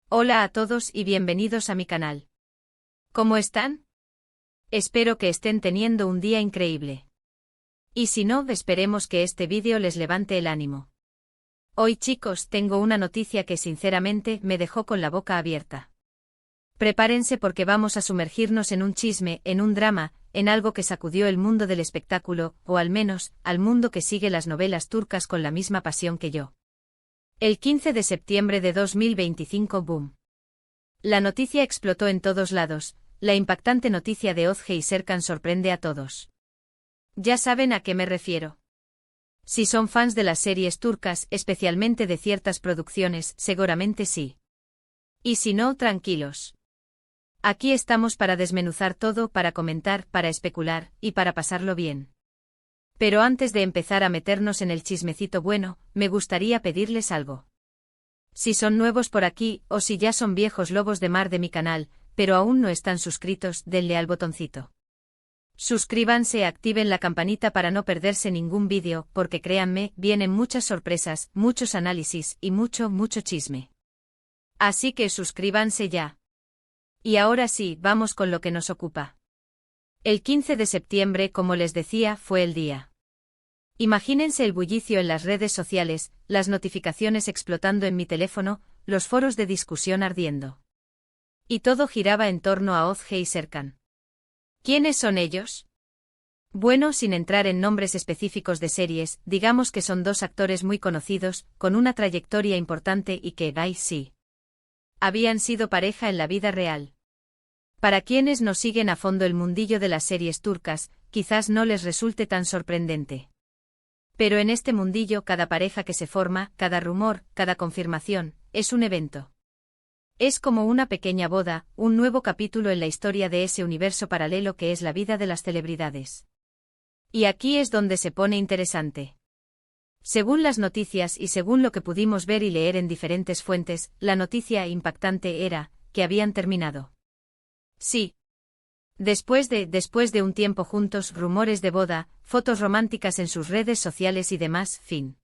Hola a todos y bienvenidos a mi canal. ¿Cómo están? Espero que estén teniendo un día increíble. Y si no, esperemos que este vídeo les levante el ánimo. Hoy, chicos, tengo una noticia que sinceramente me dejó con la boca abierta. Prepárense porque vamos a sumergirnos en un chisme, en un drama, en algo que sacudió el mundo del espectáculo, o al menos, al mundo que sigue las novelas turcas con la misma pasión que yo. El 15 de septiembre de 2025, boom. La noticia explotó en todos lados. La impactante noticia de Özge y Serkan sorprende a todos. Ya saben a qué me refiero. Si son fans de las series turcas, especialmente de ciertas producciones, seguramente sí. Y si no, tranquilos. Aquí estamos para desmenuzar todo, para comentar, para especular, y para pasarlo bien. Pero antes de empezar a meternos en el chismecito bueno, me gustaría pedirles algo. Si son nuevos por aquí, o si ya son viejos lobos de mar de mi canal, pero aún no están suscritos, denle al botoncito. Suscríbanse, activen la campanita para no perderse ningún vídeo, porque créanme, vienen muchas sorpresas, muchos análisis y mucho chisme. Así que suscríbanse ya. Y ahora sí, vamos con lo que nos ocupa. El 15 de septiembre, como les decía, fue el día. Imagínense el bullicio en las redes sociales, las notificaciones explotando en mi teléfono, los foros de discusión ardiendo. Y todo giraba en torno a Özge y Serkan. ¿Quiénes son ellos? Bueno, sin entrar en nombres específicos de series, digamos que son dos actores muy conocidos, con una trayectoria importante y que, sí, habían sido pareja en la vida real. Para quienes no siguen a fondo el mundillo de las series turcas, quizás no les resulte tan sorprendente. Pero en este mundillo cada pareja que se forma, cada rumor, cada confirmación, es un evento. Es como una pequeña boda, un nuevo capítulo en la historia de ese universo paralelo que es la vida de las celebridades. Y aquí es donde se pone interesante. Según las noticias y según lo que pudimos ver y leer en diferentes fuentes, la noticia impactante era que habían terminado. Sí. Después de un tiempo juntos, rumores de boda, fotos románticas en sus redes sociales y demás, fin.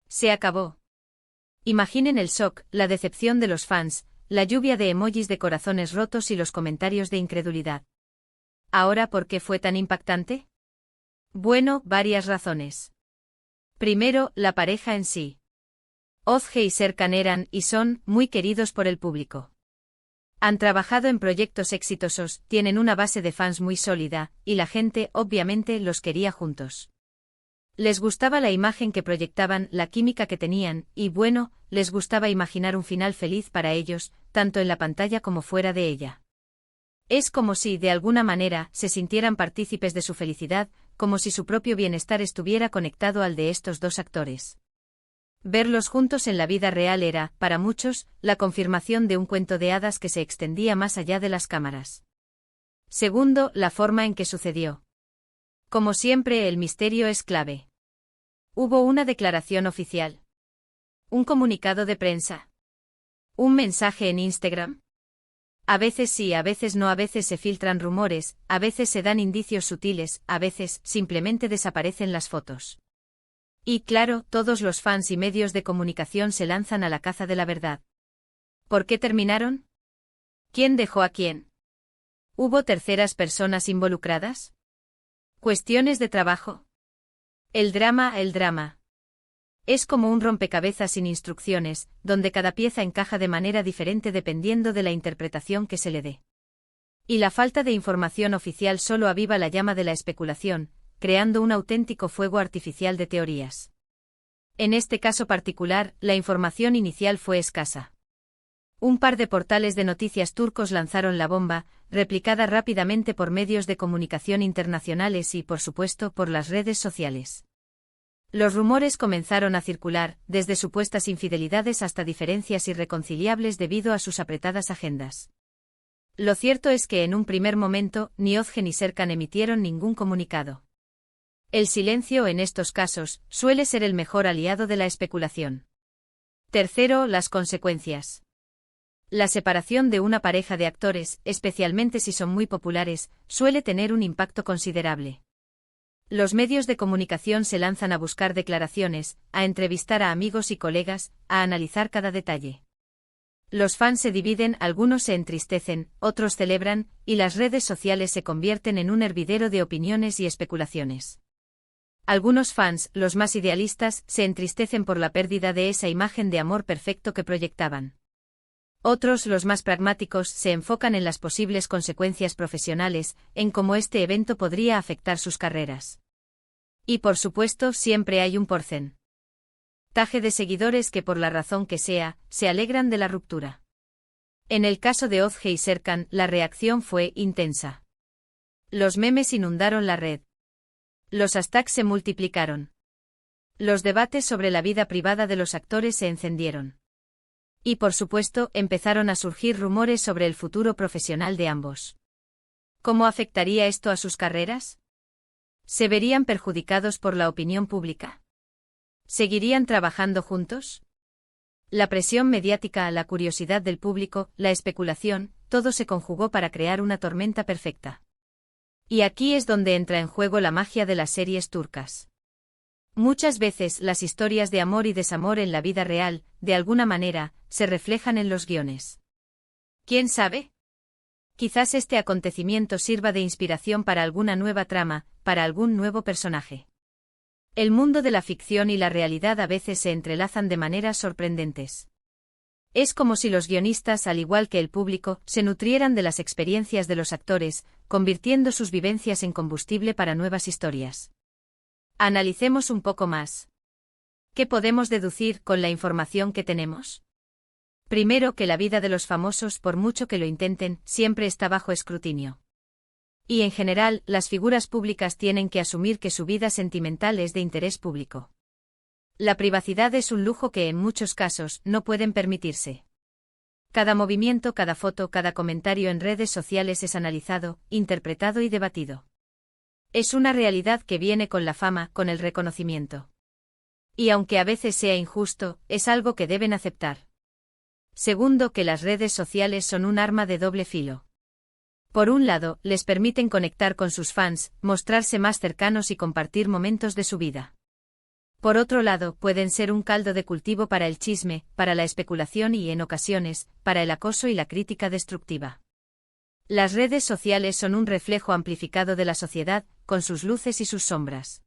Se acabó. Imaginen el shock, la decepción de los fans, la lluvia de emojis de corazones rotos y los comentarios de incredulidad. ¿Ahora por qué fue tan impactante? Bueno, varias razones. Primero, la pareja en sí. Özge y Serkan eran, y son, muy queridos por el público. Han trabajado en proyectos exitosos, tienen una base de fans muy sólida, y la gente, obviamente, los quería juntos. Les gustaba la imagen que proyectaban, la química que tenían, y bueno, les gustaba imaginar un final feliz para ellos, tanto en la pantalla como fuera de ella. Es como si, de alguna manera, se sintieran partícipes de su felicidad, como si su propio bienestar estuviera conectado al de estos dos actores. Verlos juntos en la vida real era, para muchos, la confirmación de un cuento de hadas que se extendía más allá de las cámaras. Segundo, la forma en que sucedió. Como siempre, el misterio es clave. Hubo una declaración oficial. Un comunicado de prensa. Un mensaje en Instagram. A veces sí, a veces no, a veces se filtran rumores, a veces se dan indicios sutiles, a veces simplemente desaparecen las fotos. Y claro, todos los fans y medios de comunicación se lanzan a la caza de la verdad. ¿Por qué terminaron? ¿Quién dejó a quién? ¿Hubo terceras personas involucradas? ¿Cuestiones de trabajo? El drama. Es como un rompecabezas sin instrucciones, donde cada pieza encaja de manera diferente dependiendo de la interpretación que se le dé. Y la falta de información oficial solo aviva la llama de la especulación, creando un auténtico fuego artificial de teorías. En este caso particular, la información inicial fue escasa. Un par de portales de noticias turcos lanzaron la bomba, replicada rápidamente por medios de comunicación internacionales y, por supuesto, por las redes sociales. Los rumores comenzaron a circular, desde supuestas infidelidades hasta diferencias irreconciliables debido a sus apretadas agendas. Lo cierto es que en un primer momento, ni Özge ni Serkan emitieron ningún comunicado. El silencio en estos casos suele ser el mejor aliado de la especulación. Tercero, las consecuencias. La separación de una pareja de actores, especialmente si son muy populares, suele tener un impacto considerable. Los medios de comunicación se lanzan a buscar declaraciones, a entrevistar a amigos y colegas, a analizar cada detalle. Los fans se dividen, algunos se entristecen, otros celebran, y las redes sociales se convierten en un hervidero de opiniones y especulaciones. Algunos fans, los más idealistas, se entristecen por la pérdida de esa imagen de amor perfecto que proyectaban. Otros, los más pragmáticos, se enfocan en las posibles consecuencias profesionales, en cómo este evento podría afectar sus carreras. Y por supuesto, siempre hay un porcentaje de seguidores que por la razón que sea, se alegran de la ruptura. En el caso de Ozge y Serkan, la reacción fue intensa. Los memes inundaron la red. Los hashtags se multiplicaron. Los debates sobre la vida privada de los actores se encendieron. Y por supuesto, empezaron a surgir rumores sobre el futuro profesional de ambos. ¿Cómo afectaría esto a sus carreras? ¿Se verían perjudicados por la opinión pública? ¿Seguirían trabajando juntos? La presión mediática, la curiosidad del público, la especulación, todo se conjugó para crear una tormenta perfecta. Y aquí es donde entra en juego la magia de las series turcas. Muchas veces las historias de amor y desamor en la vida real, de alguna manera, se reflejan en los guiones. ¿Quién sabe? Quizás este acontecimiento sirva de inspiración para alguna nueva trama, para algún nuevo personaje. El mundo de la ficción y la realidad a veces se entrelazan de maneras sorprendentes. Es como si los guionistas, al igual que el público, se nutrieran de las experiencias de los actores, convirtiendo sus vivencias en combustible para nuevas historias. Analicemos un poco más. ¿Qué podemos deducir con la información que tenemos? Primero, que la vida de los famosos, por mucho que lo intenten, siempre está bajo escrutinio. Y en general, las figuras públicas tienen que asumir que su vida sentimental es de interés público. La privacidad es un lujo que en muchos casos no pueden permitirse. Cada movimiento, cada foto, cada comentario en redes sociales es analizado, interpretado y debatido. Es una realidad que viene con la fama, con el reconocimiento. Y aunque a veces sea injusto, es algo que deben aceptar. Segundo, que las redes sociales son un arma de doble filo. Por un lado, les permiten conectar con sus fans, mostrarse más cercanos y compartir momentos de su vida. Por otro lado, pueden ser un caldo de cultivo para el chisme, para la especulación y, en ocasiones, para el acoso y la crítica destructiva. Las redes sociales son un reflejo amplificado de la sociedad, con sus luces y sus sombras.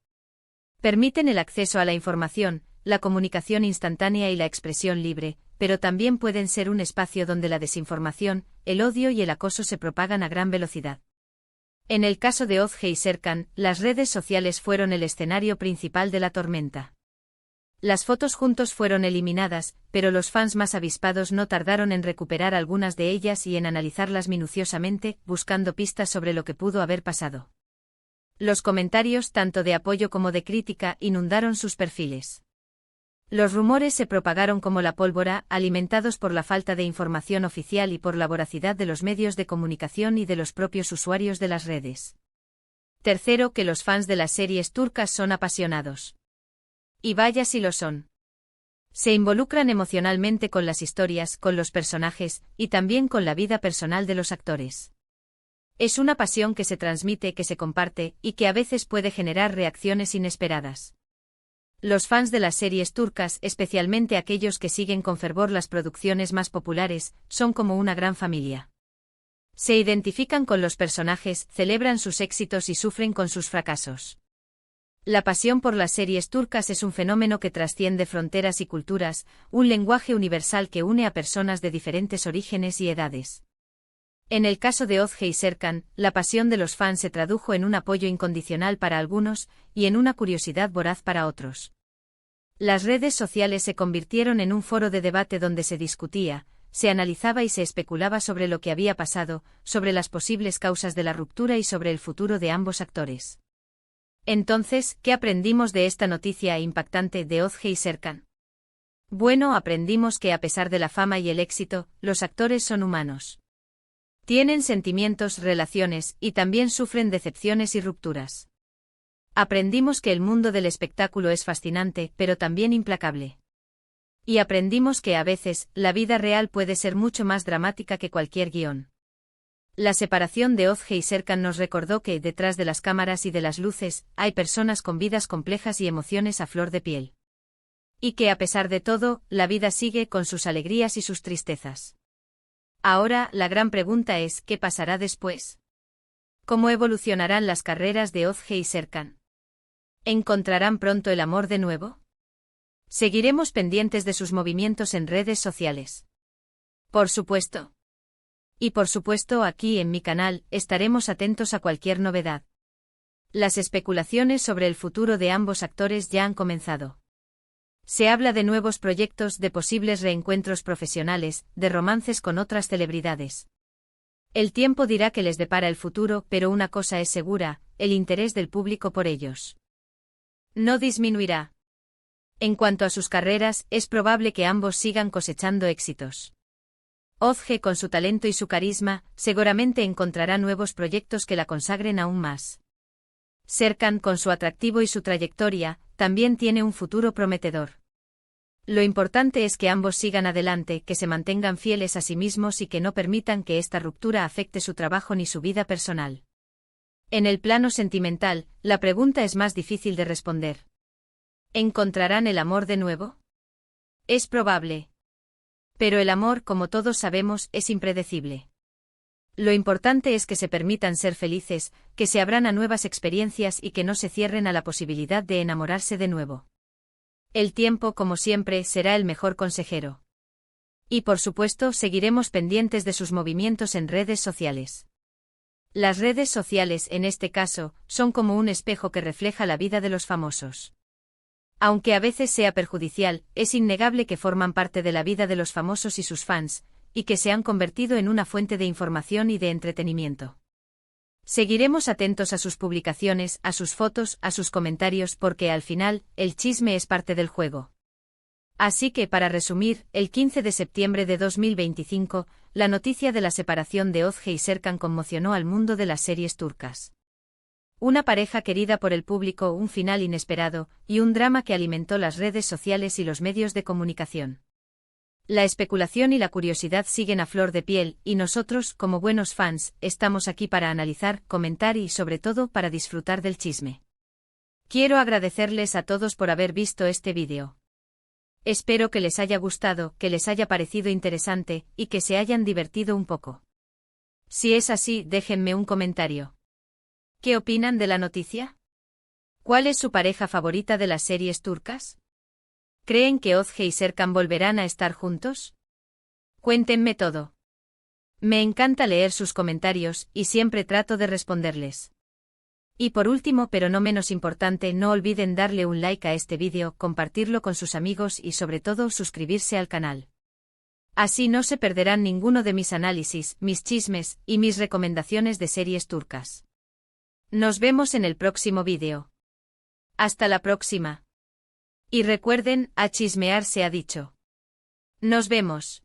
Permiten el acceso a la información, la comunicación instantánea y la expresión libre, pero también pueden ser un espacio donde la desinformación, el odio y el acoso se propagan a gran velocidad. En el caso de Ozge y Serkan, las redes sociales fueron el escenario principal de la tormenta. Las fotos juntos fueron eliminadas, pero los fans más avispados no tardaron en recuperar algunas de ellas y en analizarlas minuciosamente, buscando pistas sobre lo que pudo haber pasado. Los comentarios, tanto de apoyo como de crítica, inundaron sus perfiles. Los rumores se propagaron como la pólvora, alimentados por la falta de información oficial y por la voracidad de los medios de comunicación y de los propios usuarios de las redes. Tercero, que los fans de las series turcas son apasionados. Y vaya si lo son. Se involucran emocionalmente con las historias, con los personajes, y también con la vida personal de los actores. Es una pasión que se transmite, que se comparte, y que a veces puede generar reacciones inesperadas. Los fans de las series turcas, especialmente aquellos que siguen con fervor las producciones más populares, son como una gran familia. Se identifican con los personajes, celebran sus éxitos y sufren con sus fracasos. La pasión por las series turcas es un fenómeno que trasciende fronteras y culturas, un lenguaje universal que une a personas de diferentes orígenes y edades. En el caso de Ozge y Serkan, la pasión de los fans se tradujo en un apoyo incondicional para algunos, y en una curiosidad voraz para otros. Las redes sociales se convirtieron en un foro de debate donde se discutía, se analizaba y se especulaba sobre lo que había pasado, sobre las posibles causas de la ruptura y sobre el futuro de ambos actores. Entonces, ¿qué aprendimos de esta noticia impactante de Ozge y Serkan? Bueno, aprendimos que a pesar de la fama y el éxito, los actores son humanos. Tienen sentimientos, relaciones, y también sufren decepciones y rupturas. Aprendimos que el mundo del espectáculo es fascinante, pero también implacable. Y aprendimos que a veces, la vida real puede ser mucho más dramática que cualquier guión. La separación de Ozge y Serkan nos recordó que, detrás de las cámaras y de las luces, hay personas con vidas complejas y emociones a flor de piel. Y que a pesar de todo, la vida sigue con sus alegrías y sus tristezas. Ahora, la gran pregunta es, ¿qué pasará después? ¿Cómo evolucionarán las carreras de Ozge y Serkan? ¿Encontrarán pronto el amor de nuevo? Seguiremos pendientes de sus movimientos en redes sociales. Por supuesto. Y por supuesto, aquí en mi canal, estaremos atentos a cualquier novedad. Las especulaciones sobre el futuro de ambos actores ya han comenzado. Se habla de nuevos proyectos, de posibles reencuentros profesionales, de romances con otras celebridades. El tiempo dirá qué les depara el futuro, pero una cosa es segura, el interés del público por ellos no disminuirá. En cuanto a sus carreras, es probable que ambos sigan cosechando éxitos. Ozge, con su talento y su carisma, seguramente encontrará nuevos proyectos que la consagren aún más. Serkan, con su atractivo y su trayectoria, también tiene un futuro prometedor. Lo importante es que ambos sigan adelante, que se mantengan fieles a sí mismos y que no permitan que esta ruptura afecte su trabajo ni su vida personal. En el plano sentimental, la pregunta es más difícil de responder. ¿Encontrarán el amor de nuevo? Es probable. Pero el amor, como todos sabemos, es impredecible. Lo importante es que se permitan ser felices, que se abran a nuevas experiencias y que no se cierren a la posibilidad de enamorarse de nuevo. El tiempo, como siempre, será el mejor consejero. Y por supuesto, seguiremos pendientes de sus movimientos en redes sociales. Las redes sociales, en este caso, son como un espejo que refleja la vida de los famosos. Aunque a veces sea perjudicial, es innegable que forman parte de la vida de los famosos y sus fans, y que se han convertido en una fuente de información y de entretenimiento. Seguiremos atentos a sus publicaciones, a sus fotos, a sus comentarios, porque al final, el chisme es parte del juego. Así que, para resumir, el 15 de septiembre de 2025, la noticia de la separación de Ozge y Serkan conmocionó al mundo de las series turcas. Una pareja querida por el público, un final inesperado, y un drama que alimentó las redes sociales y los medios de comunicación. La especulación y la curiosidad siguen a flor de piel, y nosotros, como buenos fans, estamos aquí para analizar, comentar y, sobre todo, para disfrutar del chisme. Quiero agradecerles a todos por haber visto este vídeo. Espero que les haya gustado, que les haya parecido interesante, y que se hayan divertido un poco. Si es así, déjenme un comentario. ¿Qué opinan de la noticia? ¿Cuál es su pareja favorita de las series turcas? ¿Creen que Ozge y Serkan volverán a estar juntos? Cuéntenme todo. Me encanta leer sus comentarios, y siempre trato de responderles. Y por último, pero no menos importante, no olviden darle un like a este vídeo, compartirlo con sus amigos y sobre todo suscribirse al canal. Así no se perderán ninguno de mis análisis, mis chismes y mis recomendaciones de series turcas. Nos vemos en el próximo vídeo. Hasta la próxima. Y recuerden, a chismear se ha dicho. Nos vemos.